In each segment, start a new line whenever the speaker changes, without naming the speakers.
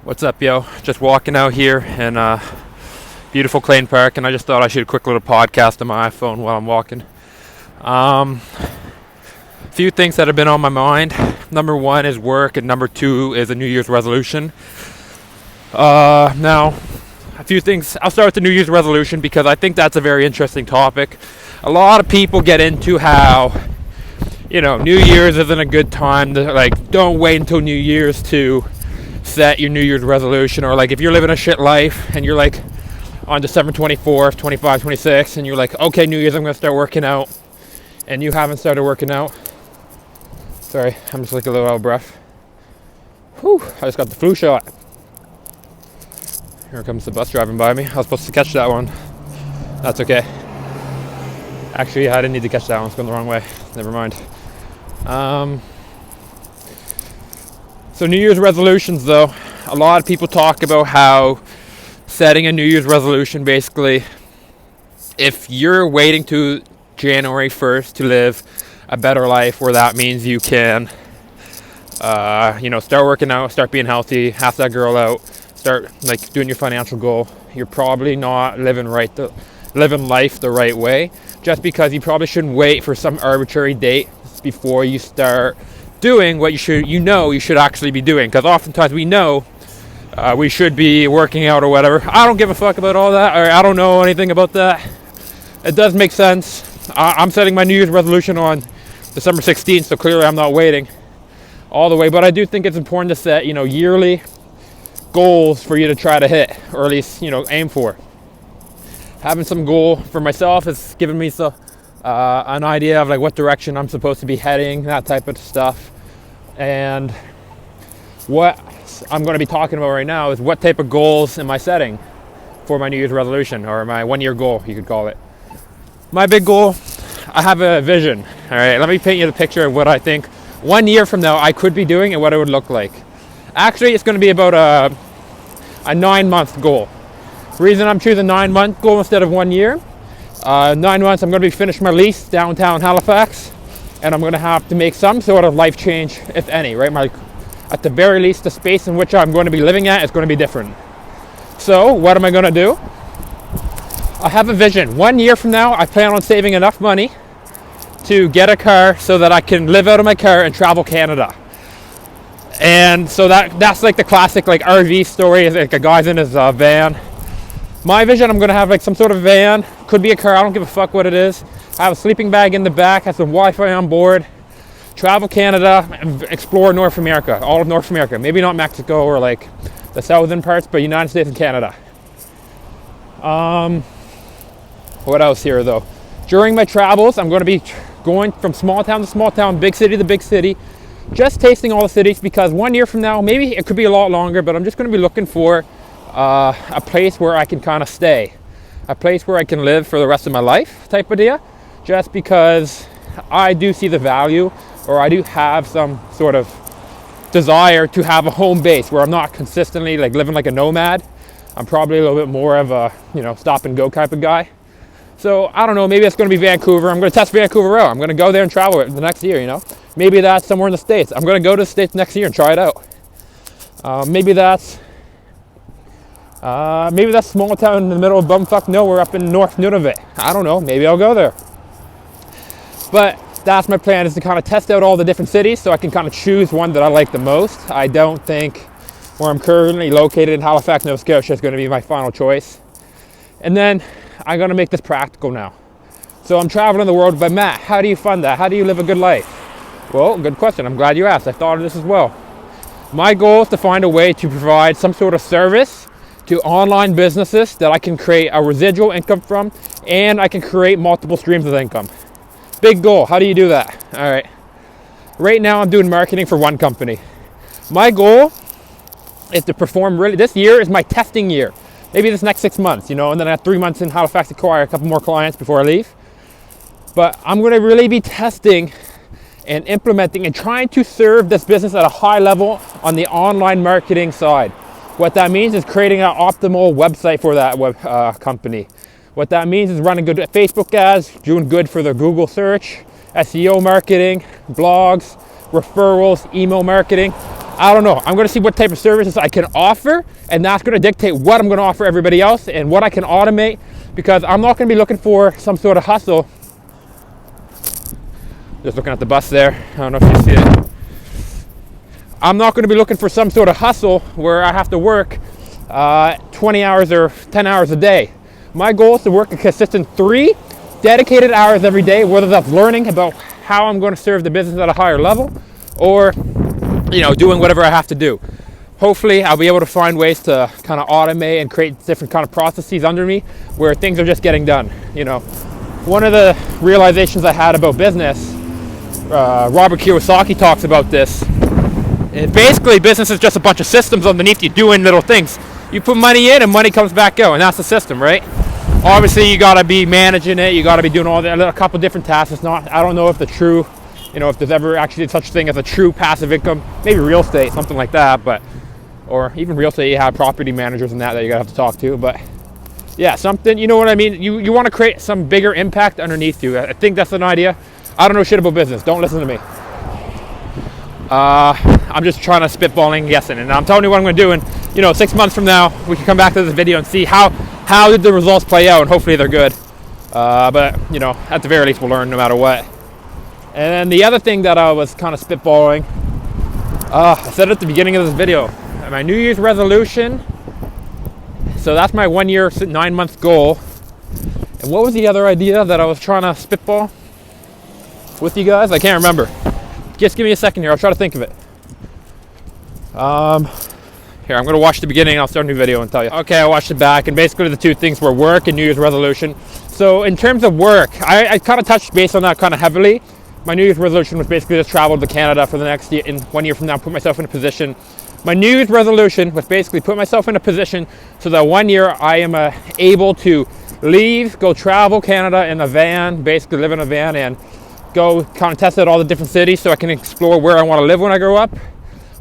What's up, yo? Just walking out here in beautiful Clayton Park, and I just thought I should do a quick little podcast on my iPhone while I'm walking. A few things that have been on my mind. Number one is work, and number two is a New Year's resolution. Now, a few things. I'll start with the New Year's resolution because I think that's a very interesting topic. A lot of people get into how, New Year's isn't a good time to, don't wait until New Year's to set your New Year's resolution, or if you're living a shit life and you're on December 24th, 25, 26, and you're okay, New Year's I'm gonna start working out, and you haven't started working out. Sorry, I'm just a little out of breath. Whew, I just got the flu shot. Here comes the bus driving by me. I was supposed to catch that one. That's okay. Actually, I didn't need to catch that one. It's going the wrong way. Never mind. So New Year's resolutions, though, a lot of people talk about how setting a New Year's resolution, basically, if you're waiting to January 1st to live a better life, where that means you can, start working out, start being healthy, ask that girl out, start doing your financial goal, you're probably not living life the right way, just because you probably shouldn't wait for some arbitrary date before you start doing what you should actually be doing, because oftentimes we know we should be working out or whatever. I don't give a fuck about all that, or I don't know anything about that. It does make sense. I'm setting my New Year's resolution on December 16th, so clearly I'm not waiting all the way, but I do think it's important to set yearly goals for you to try to hit, or at least aim for. Having some goal for myself has given me an idea of what direction I'm supposed to be heading, that type of stuff. And what I'm going to be talking about right now is what type of goals am I setting for my New Year's resolution, or my 1 year goal, you could call it. My big goal, I have a vision. All right, let me paint you the picture of what I think 1 year from now I could be doing and what it would look like. Actually, it's going to be about a 9-month goal. The reason I'm choosing 9-month goal instead of 1 year, 9 months I'm going to be finished my lease downtown Halifax, and I'm going to have to make some sort of life change, if any, right? At the very least, the space in which I'm going to be living at is going to be different. So what am I going to do? I have a vision. 1 year from now, I plan on saving enough money to get a car so that I can live out of my car and travel Canada. And so that's the classic RV story, is a guy's in his van. My vision, I'm going to have some sort of van, could be a car, I don't give a fuck what it is. I have a sleeping bag in the back, have some Wi-Fi on board, travel Canada, and explore North America, all of North America. Maybe not Mexico or the southern parts, but United States and Canada. What else here though? During my travels, I'm going to be going from small town to small town, big city to big city, just tasting all the cities, because 1 year from now, maybe it could be a lot longer, but I'm just going to be looking for a place where I can kind of stay, a place where I can live for the rest of my life type of deal, just because I do see the value, or I do have some sort of desire to have a home base where I'm not consistently living like a nomad. I'm probably a little bit more of a stop and go type of guy. So I don't know, maybe it's going to be Vancouver. I'm going to test Vancouver out. I'm going to go there and travel it the next year, Maybe that's somewhere in the States. I'm going to go to the States next year and try it out. Maybe that's small town in the middle of bumfuck nowhere up in North Nunavut. I don't know, maybe I'll go there. But that's my plan, is to kind of test out all the different cities so I can kind of choose one that I like the most. I don't think where I'm currently located in Halifax, Nova Scotia is going to be my final choice. And then I'm going to make this practical now. So I'm traveling the world, but Matt, how do you fund that? How do you live a good life? Well, good question. I'm glad you asked. I thought of this as well. My goal is to find a way to provide some sort of service to online businesses that I can create a residual income from, and I can create multiple streams of income. Big goal. How do you do that? All right. Right now I'm doing marketing for one company. My goal is to perform this year is my testing year. Maybe this next 6 months, and then I have 3 months in Halifax to acquire a couple more clients before I leave. But I'm going to really be testing and implementing and trying to serve this business at a high level on the online marketing side. What that means is creating an optimal website for that company. What that means is running good Facebook ads, doing good for the Google search, SEO marketing, blogs, referrals, email marketing. I don't know. I'm going to see what type of services I can offer, and that's going to dictate what I'm going to offer everybody else and what I can automate, because I'm not going to be looking for some sort of hustle. Just looking at the bus there. I don't know if you see it. I'm not going to be looking for some sort of hustle where I have to work 20 hours or 10 hours a day. My goal is to work a consistent 3 dedicated hours every day, whether that's learning about how I'm going to serve the business at a higher level, or doing whatever I have to do. Hopefully I'll be able to find ways to kind of automate and create different kind of processes under me where things are just getting done. One of the realizations I had about business, Robert Kiyosaki talks about this. Basically, business is just a bunch of systems underneath you doing little things. You put money in and money comes back out, and that's the system, right? Obviously, you got to be managing it. You got to be doing a couple different tasks. I don't know if the true, if there's ever actually such thing as a true passive income. Maybe real estate, something like that. Or even real estate, you have property managers and that you gotta have to talk to. But yeah, something. You know what I mean? You want to create some bigger impact underneath you. I think that's an idea. I don't know shit about business. Don't listen to me. I'm just trying to spitballing, guessing, and I'm telling you what I'm going to do. And 6 months from now, we can come back to this video and see how did the results play out, and hopefully they're good. But at the very least, we'll learn no matter what. And then the other thing that I was kind of spitballing, I said at the beginning of this video, my New Year's resolution. So that's my 1 year, 9 month goal. And what was the other idea that I was trying to spitball with you guys? I can't remember. Just give me a second here. I'll try to think of it. Here, I'm going to watch the beginning and I'll start a new video and tell you. Okay, I watched it back, and basically the 2 things were work and New Year's resolution. So in terms of work, I kind of touched base on that kind of heavily. My New Year's resolution was basically just travel to Canada for the next year, in 1 year from now, put myself in a position. My New Year's resolution was basically put myself in a position so that 1 year I am able to leave, go travel Canada in a van, basically live in a van, and go kind of test out all the different cities so I can explore where I want to live when I grow up,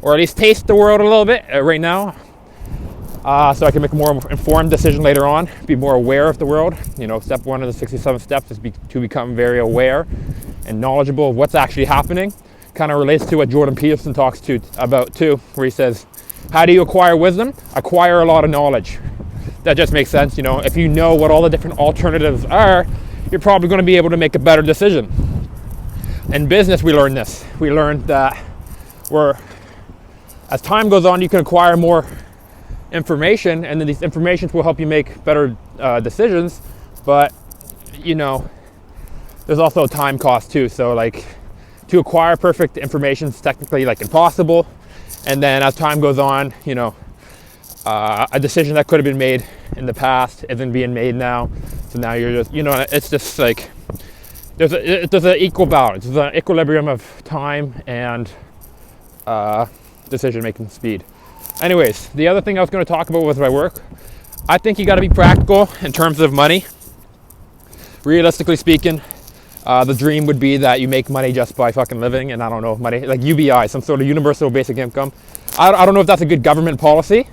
or at least taste the world a little bit right now, so I can make a more informed decision later on, be more aware of the world. Step 1 of the 67 steps is to become very aware and knowledgeable of what's actually happening. Kind of relates to what Jordan Peterson talks about too, where he says, how do you acquire wisdom? Acquire a lot of knowledge. That just makes sense. If you know what all the different alternatives are, you're probably going to be able to make a better decision. In business, we learned this. We learned that as time goes on, you can acquire more information, and then these informations will help you make better decisions. But there's also a time cost too. So to acquire perfect information is technically impossible. And then as time goes on, a decision that could have been made in the past isn't being made now. So now you're just, it's just there's an equal balance. There's an equilibrium of time and decision-making speed. Anyways, the other thing I was going to talk about was my work. I think you got to be practical in terms of money. Realistically speaking, the dream would be that you make money just by fucking living, and I don't know, money like UBI, some sort of universal basic income. I don't know if that's a good government policy,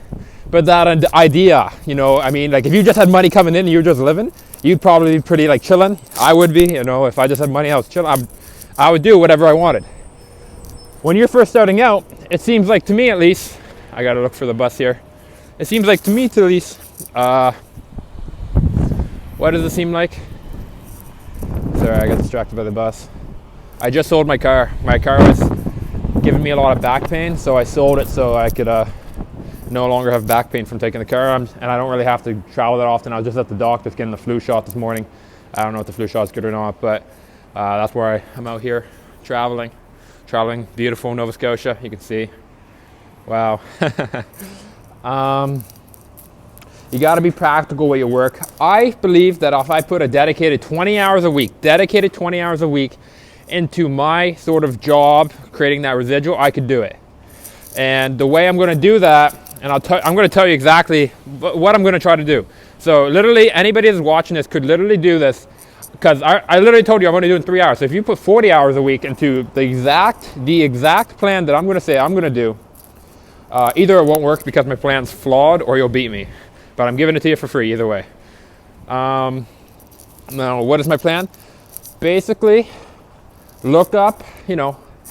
but that idea, if you just had money coming in and you were just living, you'd probably be pretty chilling. I would be, if I just had money, I was chilling. I would do whatever I wanted. When you're first starting out, it seems like, to me at least, I gotta look for the bus here. It seems like to me at least, what does it seem like? Sorry, I got distracted by the bus. I just sold my car. My car was giving me a lot of back pain, so I sold it so I could no longer have back pain from taking the car, and I don't really have to travel that often. I was just at the doctor's getting the flu shot this morning. I don't know if the flu shot is good or not, but that's where I'm out here traveling. Beautiful Nova Scotia, you can see. Wow. You got to be practical with your work. I believe that if I put a dedicated 20 hours a week into my sort of job, creating that residual, I could do it. And the way I'm going to do that, and I'm going to tell you exactly what I'm going to try to do. So literally, anybody that's watching this could literally do this, because I literally told you I'm only doing 3 hours. So if you put 40 hours a week into the exact plan that I'm going to say I'm going to do, either it won't work because my plan's flawed, or you'll beat me. But I'm giving it to you for free either way. Now, what is my plan? Basically, look up,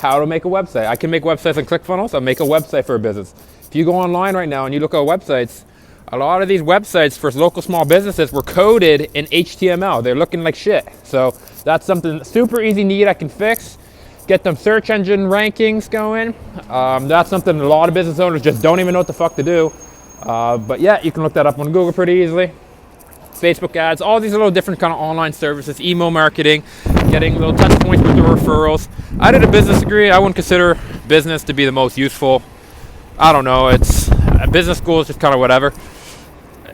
how to make a website. I can make websites on ClickFunnels. I'll make a website for a business. If you go online right now and you look at websites, a lot of these websites for local small businesses were coded in HTML. They're looking like shit. So that's something super easy, neat I can fix. Get them search engine rankings going. That's something a lot of business owners just don't even know what the fuck to do. But yeah, you can look that up on Google pretty easily. Facebook ads, all these little different kind of online services, email marketing, getting little touch points with the referrals. I did a business degree. I wouldn't consider business to be the most useful. I don't know. It's business school is just kind of whatever.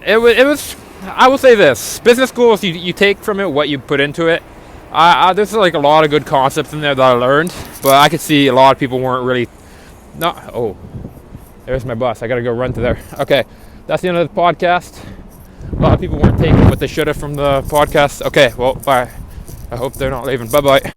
It was. I will say this: business schools, you take from it what you put into it. There's like a lot of good concepts in there that I learned, but I could see a lot of people weren't really. Oh, there's my bus. I gotta go run to there. Okay, that's the end of the podcast. A lot of people weren't taking what they should have from the podcast. Okay, well, bye. I hope they're not leaving. Bye-bye.